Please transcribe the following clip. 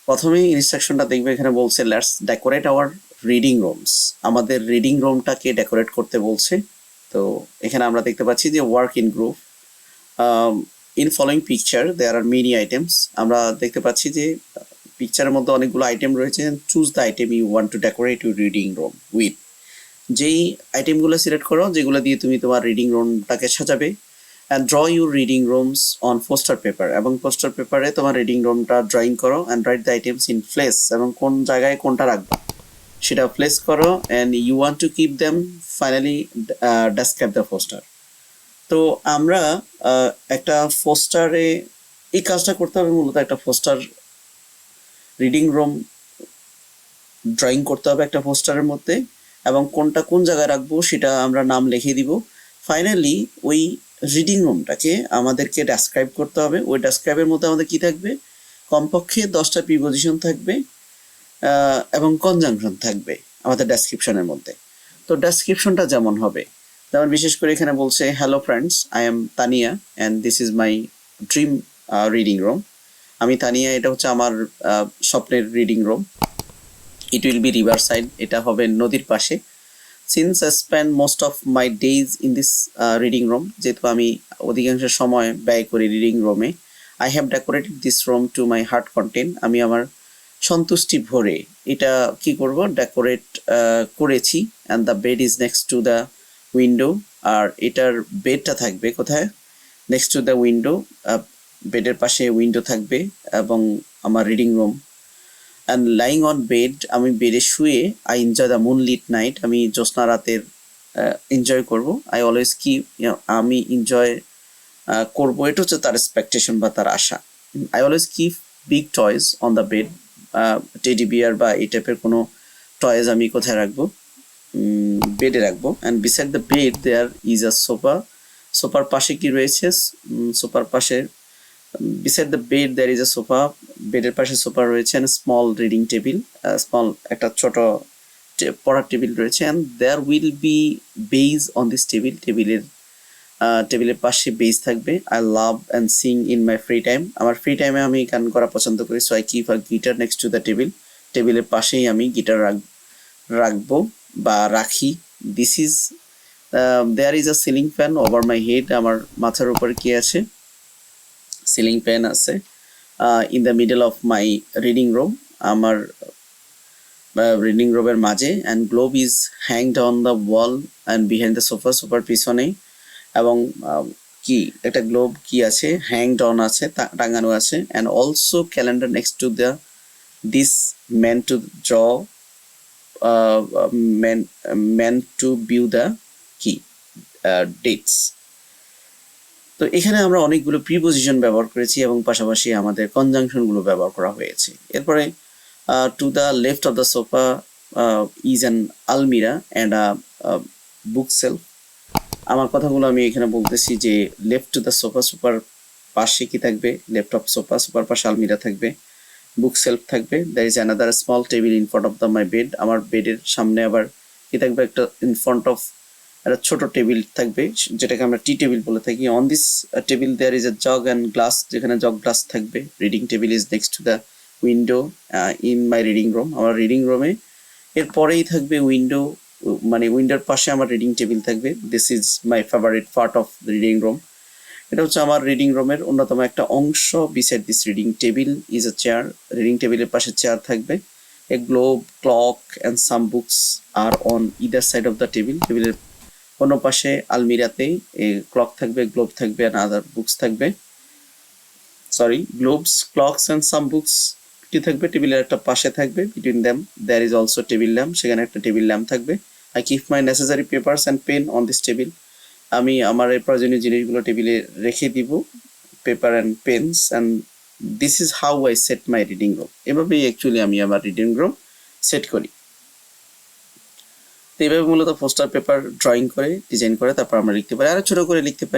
প্রথমেই ইনস্ট্রাকশনটা দেখবে, এখানে বলছে let's decorate our reading rooms. আমাদের রিডিং রুমটাকে ডেকোরেট করতে বলছে। তো এখানে আমরা দেখতে পাচ্ছি যে work in group. In following picture there are many items. আমরা দেখতে পাচ্ছি যে পিকচারের মধ্যে অনেকগুলো আইটেম রয়েছে। Choose the item you want to decorate your reading room with. যেই আইটেমগুলো সিলেক্ট করো যেগুলো দিয়ে তুমি তোমার রিডিং রুমটাকে সাজাবে। And draw your reading rooms on poster paper. এবং পোস্টার পেপারে তোমার রিডিং রুমটা ড্রয়িং করো। And write the items in place. এবং কোন জায়গায় কোনটা রাখবা সেটা প্লেস করো। And you want to keep them. Finally describe the poster. তো আমরা একটা পোস্টারে এই কাজটা করতে হবে। মূলত একটা পোস্টার রিডিং রুম ড্রয়িং করতে হবে একটা পোস্টারের মধ্যে, এবং কোনটা কোন জায়গায় রাখবো সেটা আমরা নাম লিখে দিব। ফাইনালি ওই রিডিং রুমটাকে আমাদেরকে ডেসক্রাইব করতে হবে। ওই ডেসক্রাইবের মধ্যে আমাদের কি থাকবে, কমপক্ষে 10টা প্রিপোজিশন থাকবে এবং কনজাংশন থাকবে আমাদের ডেসক্রিপশনের মধ্যে। তো ডেসক্রিপশনটা যেমন হবে, যেমন বিশেষ করে এখানে বলছে hello friends, I am Tania and this is my dream reading room. আমি তানিয়া, এটা হচ্ছে আমার স্বপ্নের reading room. It will be river side, এটা হবে নদীর পাশে। Since I spend most of my days in this reading room, যেহেতু আমি অধিকাংশ সময় ব্যয় করি রিডিং রুমে। I have decorated this room to my heart content. আমি আমার সন্তুষ্টি ভরে এটা কি করব, ডেকোরেট করেছি। And the bed is next to the window. আর এটার বেডটা থাকবে কোথায়, নেক্সট টু দ্য উইন্ডো। বেডের পাশে উইন্ডো থাকবে এবং আমার reading room. And lying on bed, আমি বেডে শুয়ে I enjoy the moonlit night, আমি জ্যোৎস্না রাতের এনজয় করব। আই অলওয়েজ কি, আমি এনজয় করবো, এটা হচ্ছে তার এক্সপেকটেশন বা তার আশা। I always keep big toys on the bed, teddy bear বা এই টাইপের কোনো টয়েস আমি কোথায় রাখবো, বেডে রাখবো। And beside the bed there is a sofa. সোফার পাশে কি রয়েছে, সোফার পাশে beside the bed there is a sofa, বেডের পাশে সোফা রয়েছে। and small reading table, small একটা ছোট পড়ার টেবিল রয়েছে। and there will be base on this table, টেবিলের পাশে বেস থাকবে। I love and sing in my free time, আমার ফ্রি টাইমে আমি গান করা পছন্দ করি। so I keep a guitar next to the table, টেবিলের পাশেই আমি গিটার রাখবো বা রাখি। this is there is a ceiling fan over my head, আমার মাথার উপর কি আছে, সিলিং ফ্যান আছে। In the middle of my reading room, আমার রিডিং রুমের মাঝে। And globe is hanged on the wall and behind the sofa, সোফার পিছনে। এবং কি একটা গ্লোব কি আছে, হ্যাংড অন আছে, টাঙানো আছে। And also calendar next to the this man to draw, man to view the কি ডেটস। তো এখানে আমরা অনেকগুলো প্রিপোজিশন ব্যবহার করেছি এবং পাশাপাশি আমাদের কনজাংশনগুলো ব্যবহার করা হয়েছে। এরপরে to the left of the sofa is an almirah and a bookshelf. আমার কথাগুলো আমি এখানে বলতেছি যে লেফট টু দ্য সোফা, সোফার পাশে কি থাকবে, লেফট অফ সোফা, সোফার পাশে আলমিরা থাকবে, বুক সেলফ থাকবে। There is another small table in front of the my bed, আমার বেডের সামনে আবার কি থাকবে, একটা ইন ফ্রন্ট অফ একটা ছোট টেবিল থাকবে, যেটাকে আমরা টি টেবিল বলে থাকি। On this table there is a jug and glass, যেখানে জগ গ্লাস থাকবে। Reading table is next to the window in my reading room, আমার রিডিং রুমে এরপরেই থাকবে উইন্ডো, মানে উইন্ডোর পাশে আমার রিডিং টেবিল থাকবে। This is my favourite part of reading room, এটা হচ্ছে আমার রিডিং রুমের অন্যতম একটা অংশ। Beside this reading table is a chair, reading টেবিলের পাশে চেয়ার থাকবে। এ globe, clock and some books are on either side of the table, টেবিলের কোনো পাশে আলমিরাতে ক্লক থাকবে, গ্লোব থাকবে অ্যান্ড আদার বুকস থাকবে। Sorry, globes, clocks and some books কি থাকবে, টেবিলের একটা পাশে থাকবে। Between them there is also table lamp, সেখানে একটা টেবিল ল্যাম্প থাকবে। I keep my necessary papers and pen on this table, আমি আমার এই প্রয়োজনীয় জিনিসগুলো টেবিলে রেখে দিব, paper and pens. And this is how I said my reading room, এভাবেই অ্যাকচুয়ালি আমি আমার রিডিং রুম সেট করি। তো এইভাবে মূলত পোস্টার পেপার ড্রয়িং করে ডিজাইন করে তারপর আমরা লিখতে পারি। আরো ছোট করে লিখতে পারি।